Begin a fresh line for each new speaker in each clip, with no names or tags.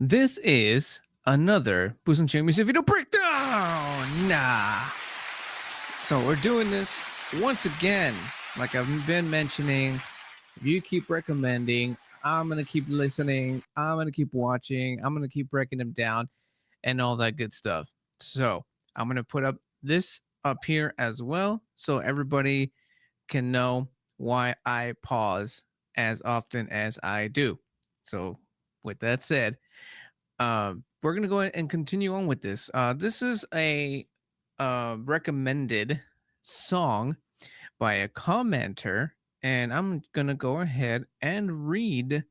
This is another Booze and Chill music video breakdown. So we're doing this once again. Like I've been mentioning, if you keep recommending, I'm gonna keep listening. I'm gonna keep watching. I'm gonna keep breaking them down, and all that good stuff. So I'm gonna put up this up here as well, so everybody can know why I pause as often as I do. So with that said, we're gonna go ahead and continue on with this. This is a recommended song by a commenter, and I'm gonna go ahead and read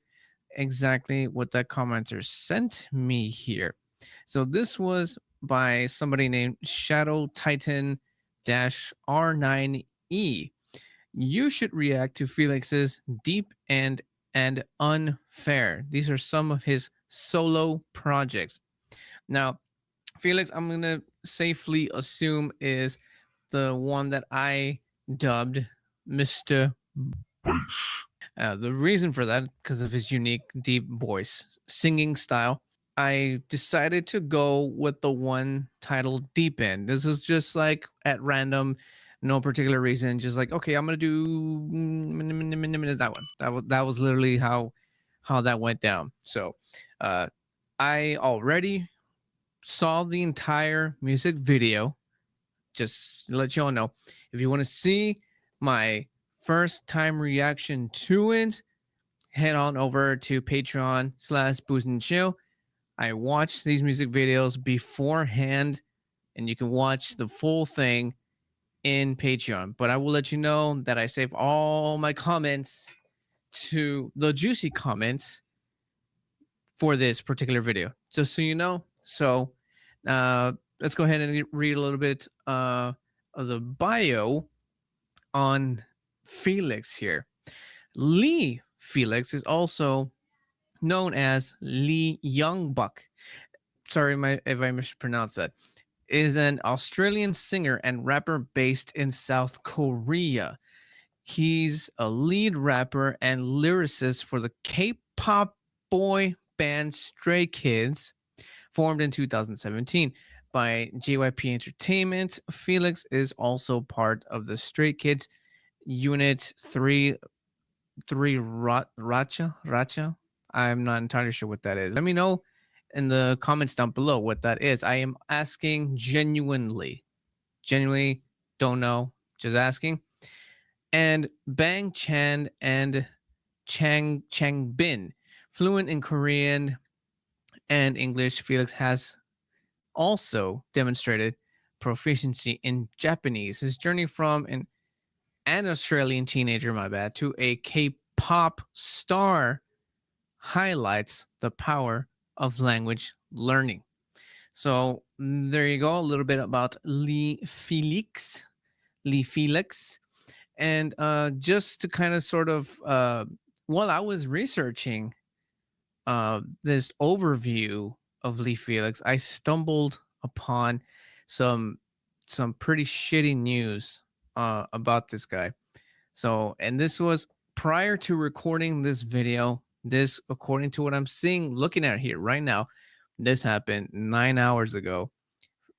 exactly what that commenter sent me here. So this was by somebody named Shadow Titan R9E. You should react to Felix's Deep End and Unfair. These are some of his solo projects. Now, Felix, I'm going to safely assume is the one that I dubbed Mr. Bass. The reason for that, because of his unique deep voice, singing style, I decided to go with the one titled Deep End. This is just like at random, no particular reason. Just like, okay, I'm gonna do that one. That was literally how that went down. So, I already saw the entire music video. Just to let y'all know, if you want to see my first time reaction to it, head on over to Patreon/Booze and Chill. I watched these music videos beforehand, and you can watch the full thing in Patreon. But I will let you know that I save all my comments to the juicy comments for this particular video, just so you know. So let's go ahead and read a little bit of the bio on Felix here. Lee Felix is also known as Lee Youngbuck. Sorry if I mispronounced that. Is an Australian singer and rapper based in South Korea. He's a lead rapper and lyricist for the K-pop boy band Stray Kids, formed in 2017 by JYP Entertainment. Felix is also part of the Stray Kids Unit 3 Racha. I'm not entirely sure what that is. Let me know in the comments down below what that is. I am asking genuinely. Genuinely don't know. Just asking. And Bang Chan and Chang Bin. Fluent in Korean and English, Felix has also demonstrated proficiency in Japanese. His journey from an Australian teenager, my bad, to a K-pop star highlights the power of language learning. So there you go, a little bit about Lee Felix. And just to kind of sort of, while I was researching this overview of Lee Felix, I stumbled upon some pretty shitty news about this guy. So, and this was prior to recording this video. This, according to what I'm seeing, looking at here right now, this happened 9 hours ago.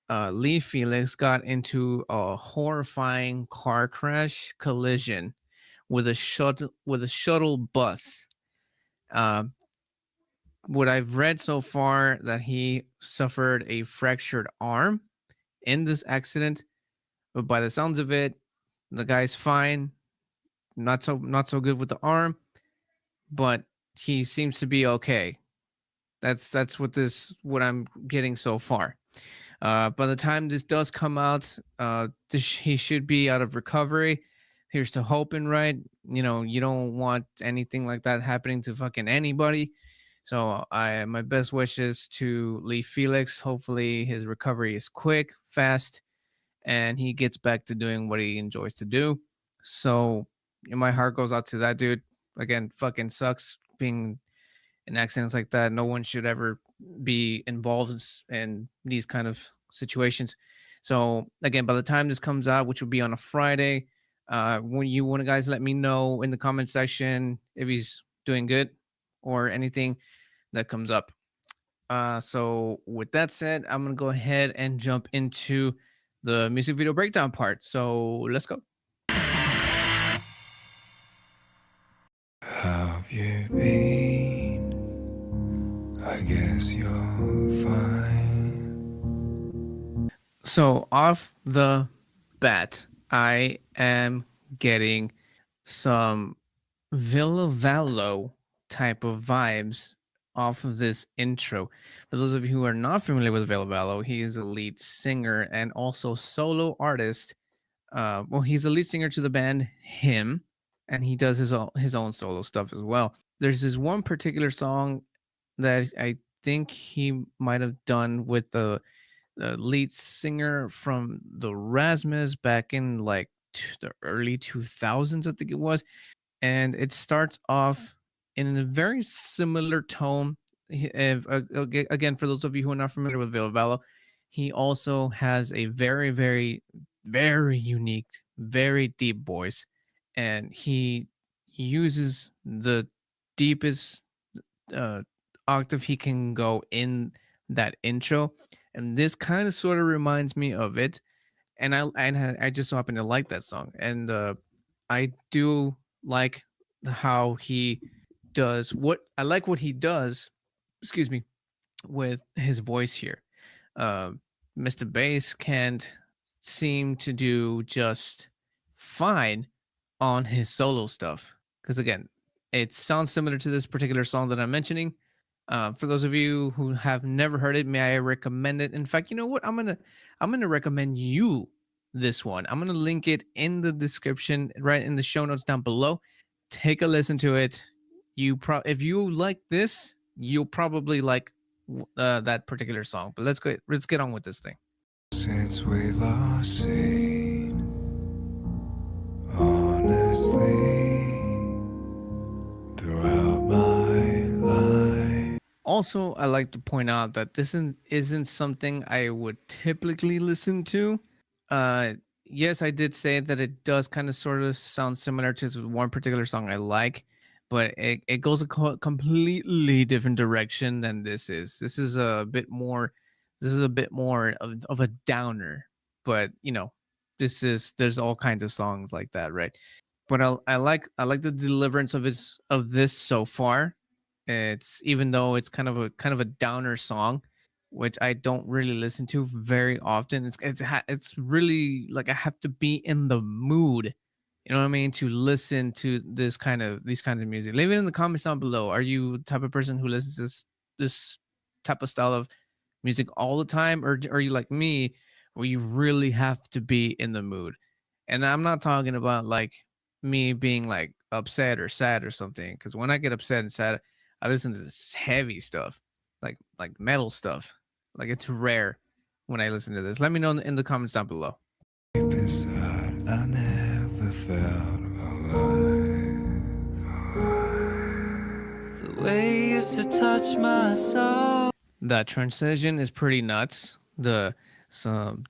Lee Felix got into a horrifying car crash collision with a shuttle bus. What I've read so far, that he suffered a fractured arm in this accident, but by the sounds of it, the guy's fine. Not so good with the arm, but he seems to be okay. That's what I'm getting so far. By the time this does come out, he should be out of recovery. Here's to hoping, right? You know, you don't want anything like that happening to fucking anybody. So my best wishes to Lee Felix. Hopefully his recovery is quick, fast, and he gets back to doing what he enjoys to do. So my heart goes out to that dude. Again, fucking sucks being in accidents like that. No one should ever be involved in these kind of situations. So again, by the time this comes out, which will be on a Friday, when you want to guys let me know in the comment section if he's doing good or anything that comes up. So with that said, I'm gonna go ahead and jump into the music video breakdown part. So let's go.
Have you been? I guess you're fine.
So off the bat, I am getting some Valo type of vibes off of this intro. For those of you who are not familiar with Valo, he is a lead singer and also solo artist. Well, he's the lead singer to the band Him, and he does his own solo stuff as well. There's this one particular song that I think he might have done with the lead singer from the Rasmus back in like the early 2000s, I think it was, and it starts off in a very similar tone. Again, for those of you who are not familiar with Valo, he also has a very, very, very unique, very deep voice, and he uses the deepest uh, octave he can go in that intro, and this kind of sort of reminds me of it. And I just so happen to like that song, and I do like how he does what I like what he does. Excuse me, with his voice here. Uh, Mr. Bass can't seem to do just fine on his solo stuff. Because again, it sounds similar to this particular song that I'm mentioning. For those of you who have never heard it, may I recommend it? In fact, you know what? I'm gonna recommend you this one. I'm gonna link it in the description, right in the show notes down below. Take a listen to it. If you like this, you'll probably like that particular song. But let's get on with this thing.
Since we last seen, honestly, throughout my life.
Also, I like to point out that this isn't something I would typically listen to. Uh, yes, I did say that it does kind of sort of sound similar to one particular song I like, but it goes a completely different direction than this is. This is a bit more of a downer, but there's all kinds of songs like that, right? But I like the deliverance of this so far. It's even though it's kind of a downer song, which I don't really listen to very often. It's really like I have to be in the mood, you know what I mean, to listen to these kinds of music. Leave it in the comments down below. Are you the type of person who listens to this type of style of music all the time, or are you like me, where you really have to be in the mood? And I'm not talking about like me being like upset or sad or something. Because when I get upset and sad, I listen to this heavy stuff, like metal stuff. Like it's rare when I listen to this. Let me know in the comments down below.
Deep inside, I never felt alive. The way you used to touch my soul.
That transition is pretty nuts. The something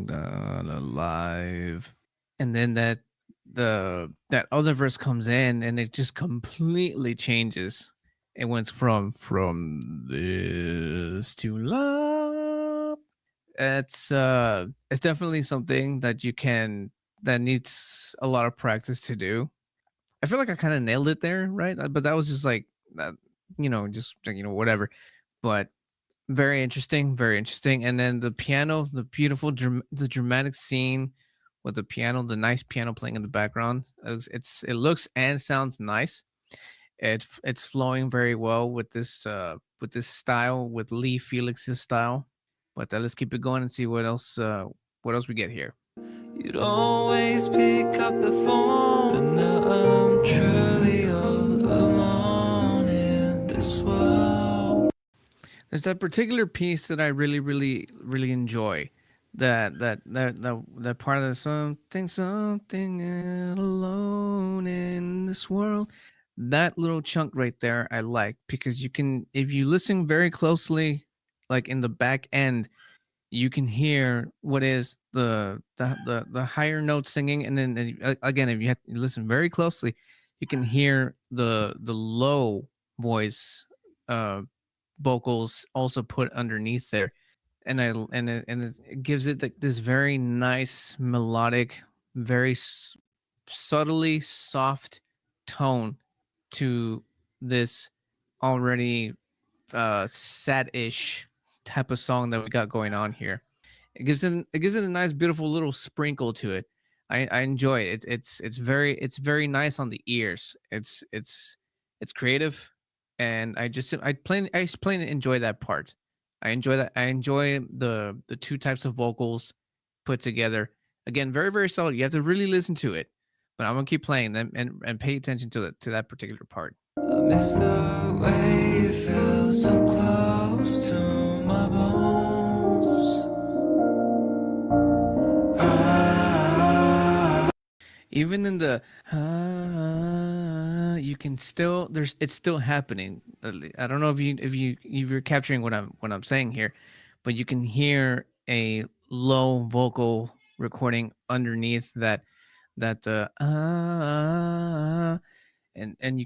done alive, and then that other verse comes in, and it just completely changes. It went from this to love. It's definitely something that needs a lot of practice to do. I feel like I kind of nailed it there, right? But that was just like that, just like, whatever. But very interesting, very interesting. And then the piano, the beautiful, the dramatic scene with the piano, the nice piano playing in the background. It looks and sounds nice. It's flowing very well with this style, with Lee Felix's style. But let's keep it going and see what else we get here.
You'd always pick up the phone, and now I'm truly all alone in this world.
There's that particular piece that I really, really, really enjoy. That part of the something alone in this world. That little chunk right there, I like because you can, if you listen very closely, like in the back end, you can hear what is the higher note singing, and then again, if you listen very closely, you can hear the low voice uh vocals also put underneath there, and it gives it like this very nice melodic, very subtly soft tone to this already sad-ish type of song that we got going on here. It gives it a nice, beautiful little sprinkle to it. I enjoy it. It's very nice on the ears. It's creative, and I just plain enjoy that part. I enjoy that. I enjoy the two types of vocals put together. Again, very very solid. You have to really listen to it, but I'm gonna keep playing them and pay attention to that particular part.
I miss the way you feel so close to my bones.
Even in the you can still there's it's still happening. I don't know if you're capturing what I'm saying here, but you can hear a low vocal recording underneath that and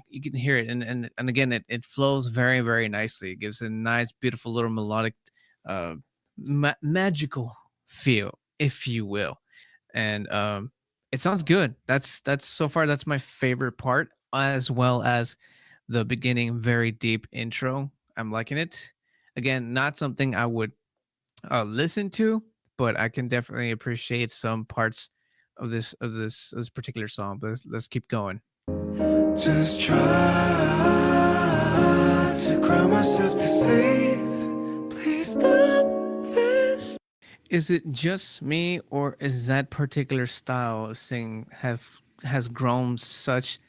you can hear it, and again it flows very very nicely. It gives a nice beautiful little melodic uh magical feel, if you will. And it sounds good. That's so far that's my favorite part, as well as the beginning very deep intro. I'm liking it. Again, not something I would listen to, but I can definitely appreciate some parts of this particular song. But let's keep going.
Just try to cry myself to sleep. Please stop this.
Is it just me, or is that particular style of singing have has grown such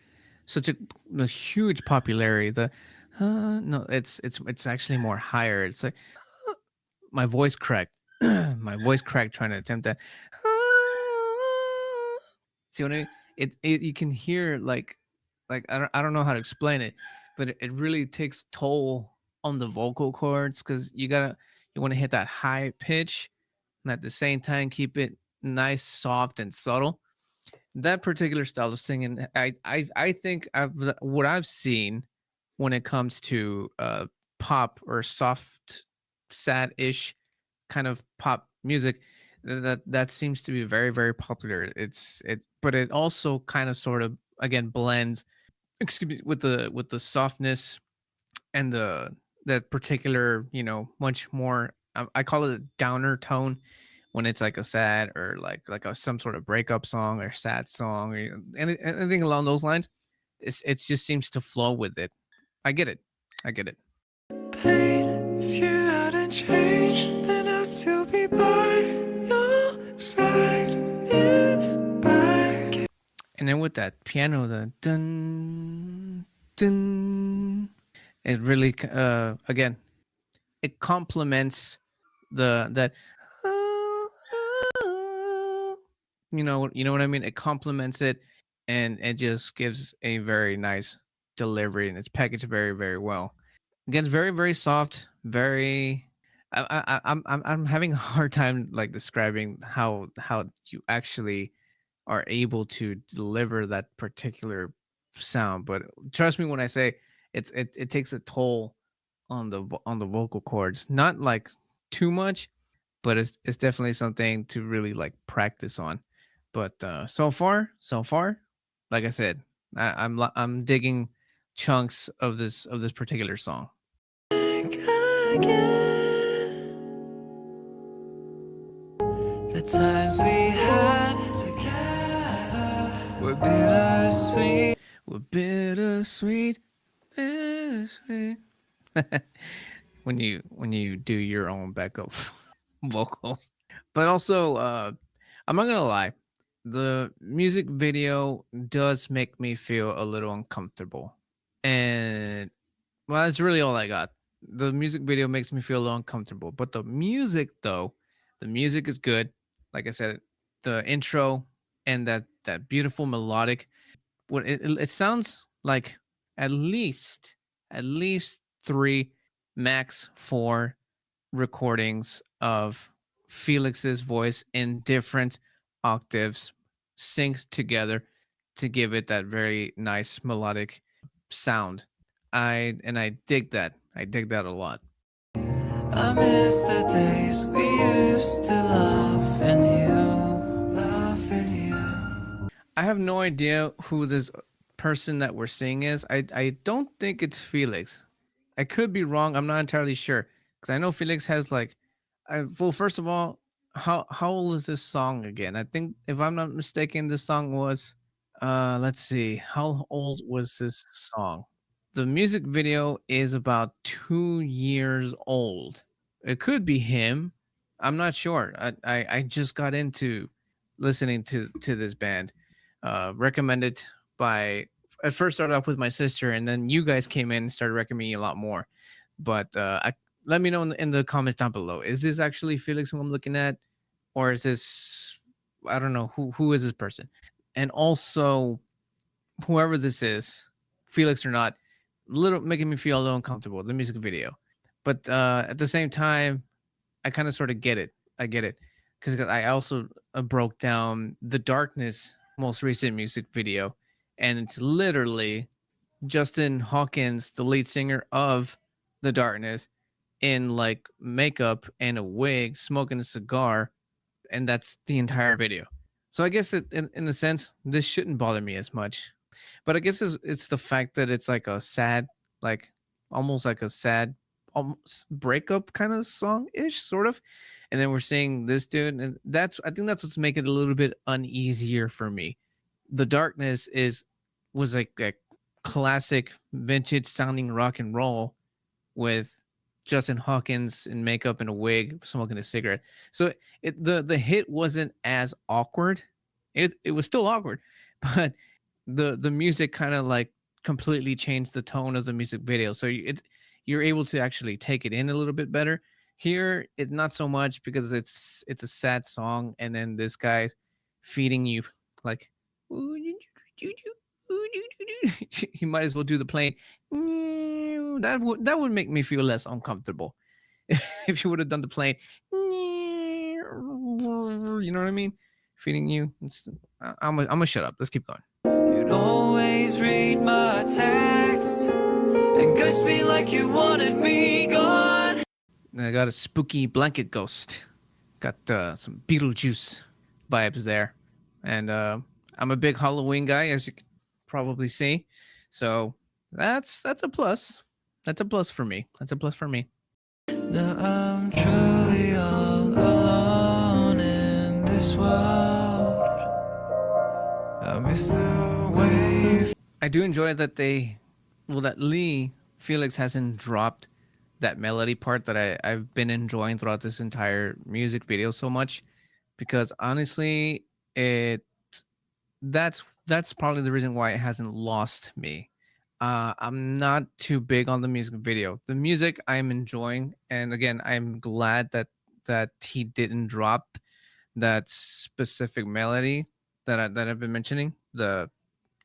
a huge popularity? The no, it's actually more higher. It's like my voice cracked. My voice cracked trying to attempt that. See what I mean? It you can hear like I don't know how to explain it, but it really takes toll on the vocal cords because you want to hit that high pitch and at the same time keep it nice, soft, and subtle. That particular style of singing, I think what I've seen when it comes to pop or soft, sad-ish kind of pop music, that seems to be very very popular. But it also kind of sort of again blends, excuse me, with the softness and the that particular much more I call it a downer tone when it's like a sad or some sort of breakup song or sad song or anything along those lines. It just seems to flow with it. I get it. I get it.
Pain, if you hadn't changed, then I'll still be by your side. If I can.
And then with that piano, the dun dun, it really again it complements the that you know what I mean. It complements it, and it just gives a very nice delivery, and it's packaged very very well. Again, it's very very soft, very. I'm having a hard time like describing how you actually are able to deliver that particular sound, but trust me when I say it takes a toll on the vocal cords. Not like too much, but it's definitely something to really like practice on. But so far, like I said, I'm digging chunks of this particular song.
Think again. The times we had together were bittersweet.
We're bittersweet, bittersweet. when you do your own backup vocals. But also, I'm not gonna lie, the music video does make me feel a little uncomfortable. And well, that's really all I got. The music video makes me feel a little uncomfortable. But the music though, the music is good. Like I said, the intro and that beautiful melodic, it sounds like at least three, max four recordings of Felix's voice in different octaves synced together to give it that very nice melodic sound. I dig that. I dig that a lot.
I miss the days we used to laugh and you.
I have no idea who this person that we're seeing is. I don't think it's Felix. I could be wrong. I'm not entirely sure because I know Felix has like, well, first of all, how old is this song again? I think if I'm not mistaken, this song was, let's see, how old was this song? The music video is about 2 years old. It could be him. I'm not sure. I just got into listening to this band, recommended by. At first started off with my sister, and then you guys came in and started recommending me a lot more. But let me know in the comments down below. Is this actually Felix who I'm looking at, or is this, I don't know, who is this person? And also, whoever this is, Felix or not, little making me feel a little uncomfortable. The music video, but at the same time, I kind of sort of get it. I get it because I also broke down the Darkness most recent music video, and it's literally Justin Hawkins, the lead singer of the Darkness, in like makeup and a wig, smoking a cigar, and that's the entire video. So I guess in a sense, this shouldn't bother me as much. But I guess it's the fact that it's like a sad, like almost like a sad almost breakup kind of song ish, sort of. And then we're seeing this dude, and that's I think that's what's making it a little bit uneasier for me. The Darkness is was like a classic vintage sounding rock and roll with Justin Hawkins in makeup and a wig, smoking a cigarette. So the hit wasn't as awkward. It was still awkward, but the music kind of like completely changed the tone of the music video. So you're able to actually take it in a little bit better. Here, it not so much because it's a sad song, and then this guy's feeding you like he might as well do the plain. That would make me feel less uncomfortable if you would have done the plain. You know what I mean? Feeding you. I'm gonna shut up. Let's keep going.
You'd always read my text and ghost me like you wanted me gone.
I got a spooky blanket ghost. Got some Beetlejuice vibes there, and I'm a big Halloween guy, as you can probably see. So that's a plus. That's a plus for me. That's a plus for me.
Now I'm truly all alone in this world. I miss the way.
I do enjoy that that Lee Felix hasn't dropped that melody part that I've been enjoying throughout this entire music video so much, because honestly, that's probably the reason why it hasn't lost me. I'm not too big on the music video. The music I'm enjoying, and again, I'm glad that he didn't drop that specific melody that I've been mentioning. The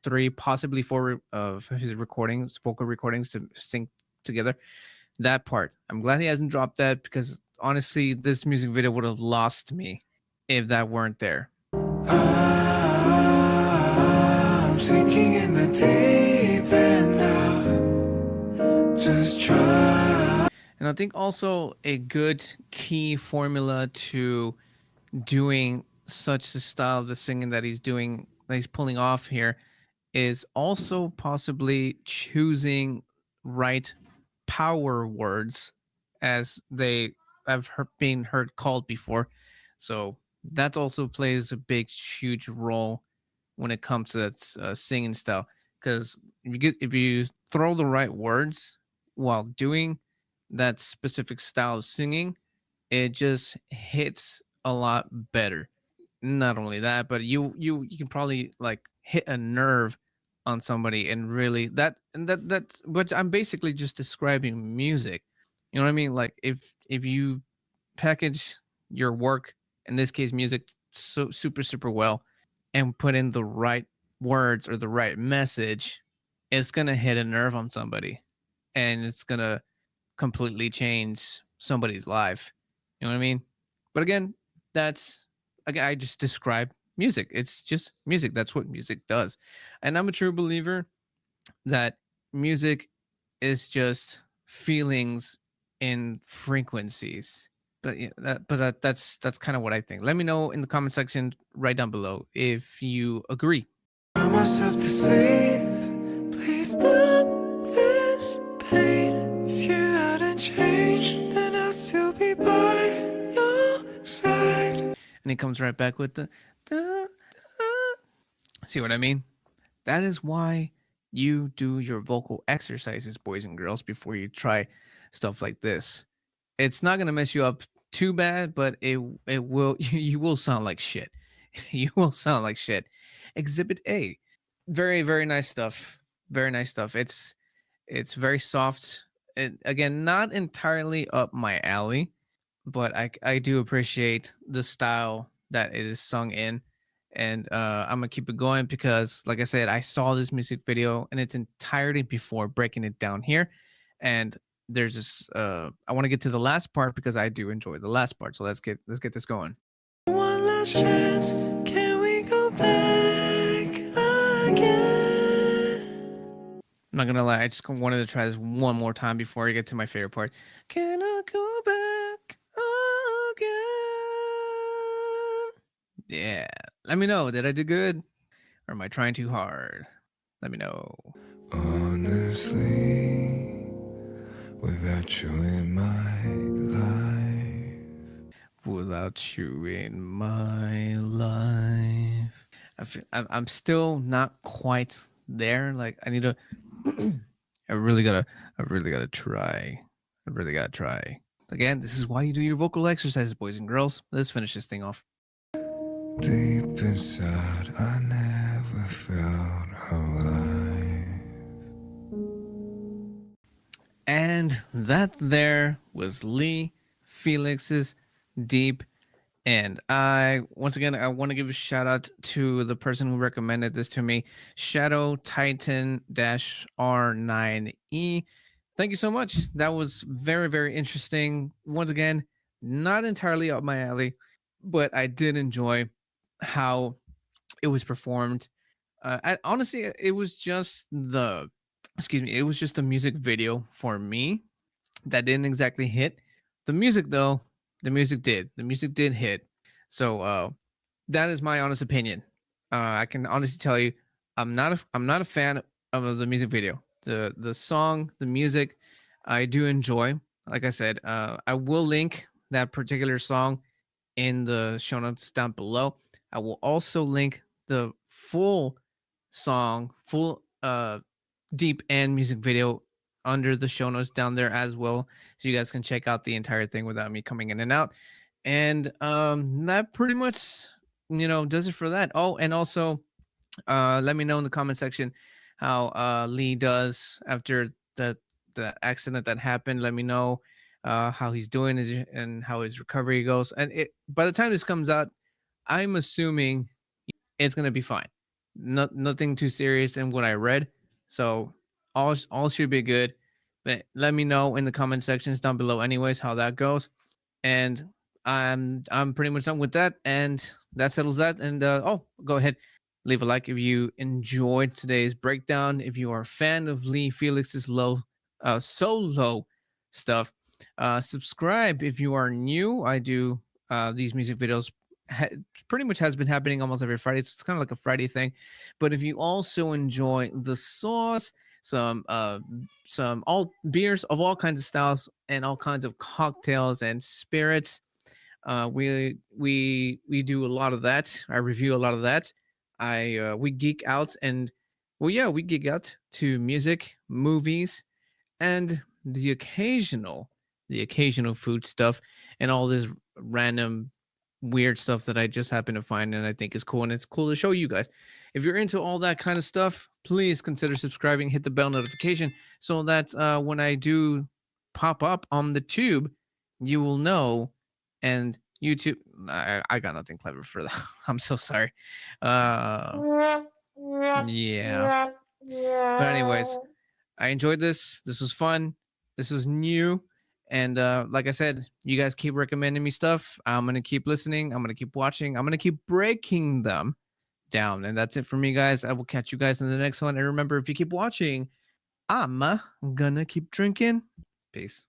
three, possibly four of his recordings, vocal recordings to sync together. That part, I'm glad he hasn't dropped that, because honestly, this music video would have lost me if that weren't there.
I'm sinking in the deep end now. Just try.
And I think also a good key formula to doing such a style of the singing that he's pulling off here, is also possibly choosing right power words, as they have been heard called before. So that also plays a big, huge role when it comes to that singing style. Because if you throw the right words while doing that specific style of singing, it just hits a lot better. Not only that, but you can probably like hit a nerve on somebody, and really that but I'm basically just describing music. You know what I mean? Like if you package your work, in this case music, so super well, and put in the right words or the right message, it's gonna hit a nerve on somebody, and it's gonna completely change somebody's life. You know what I mean? But again, that's again, I just describe music. It's just music. That's what music does. And I'm a true believer that music is just feelings in frequencies. But yeah, that's kind of what I think. Let me know in the comment section right down below if you agree.
Allow myself to sleep. Please stop this pain. If you hadn't changed, then I'll still be by your side.
And he comes right back with the da, da. See what I mean? That is why you do your vocal exercises, boys and girls, before you try stuff like this. It's not gonna mess you up too bad, but it will you will sound like shit. You will sound like shit. Exhibit A. Very nice stuff. Very nice stuff. It's very soft. Again, not entirely up my alley, but I do appreciate the style that it is sung in, and I'm gonna keep it going because, like I said, I saw this music video in its entirety before breaking it down here, and there's this. I want to get to the last part because I do enjoy the last part. So let's get this going.
One last chance, can we go back again?
I'm not gonna lie, I just wanted to try this one more time before I get to my favorite part. Can I go back again? Yeah. Let me know. Did I do good? Or am I trying too hard? Let me know.
Honestly, without you in my life.
Without you in my life. I'm still not quite there. Like I need to I really gotta try. I really gotta try. Again, this is why you do your vocal exercises, boys and girls. Let's finish this thing off.
Deep inside, I never felt alive.
And that there was Lee Felix's Deep End. I once again I want to give a shout out to the person who recommended this to me, Shadow Titan R9E. Thank you so much. That was very interesting. Once again, not entirely up my alley, but I did enjoy how it was performed. Honestly, it was just the it was just the music video for me that didn't exactly hit. The music though, the music did. The music did hit. So that is my honest opinion. I can honestly tell you, I'm not a fan of the music video. The song, the music, I do enjoy. Like I said, I will link that particular song in the show notes down below. I will also link the full song, full deep end music video under the show notes down there as well, so you guys can check out the entire thing without me coming in and out. And that pretty much does it for that. Oh, and also let me know in the comment section how Lee does after the accident that happened. Let me know how he's doing and how his recovery goes. And by the time this comes out, I'm assuming it's gonna be fine. Nothing too serious in what I read, so all should be good. But let me know in the comment sections down below, anyways, how that goes. And I'm pretty much done with that, and that settles that. And go ahead, leave a like if you enjoyed today's breakdown. If you are a fan of Lee Felix's solo stuff, subscribe if you are new. I do these music videos pretty much has been happening almost every Friday. So it's kind of like a Friday thing. But if you also enjoy the sauce, some all beers of all kinds of styles and all kinds of cocktails and spirits, we do a lot of that. I review a lot of that. We geek out and well, yeah, we geek out to music, movies, and the occasional food stuff and all this random weird stuff that I just happen to find and I think is cool, and it's cool to show you guys. If you're into all that kind of stuff, please consider subscribing, hit the bell notification so that when I do pop up on the tube, you will know. And YouTube, I got nothing clever for that. I'm so sorry. Yeah. But anyways, I enjoyed this. This was fun. This was new. And like I said, you guys keep recommending me stuff. I'm going to keep listening. I'm going to keep watching. I'm going to keep breaking them down. And that's it for me, guys. I will catch you guys in the next one. And remember, if you keep watching, I'm going to keep drinking. Peace.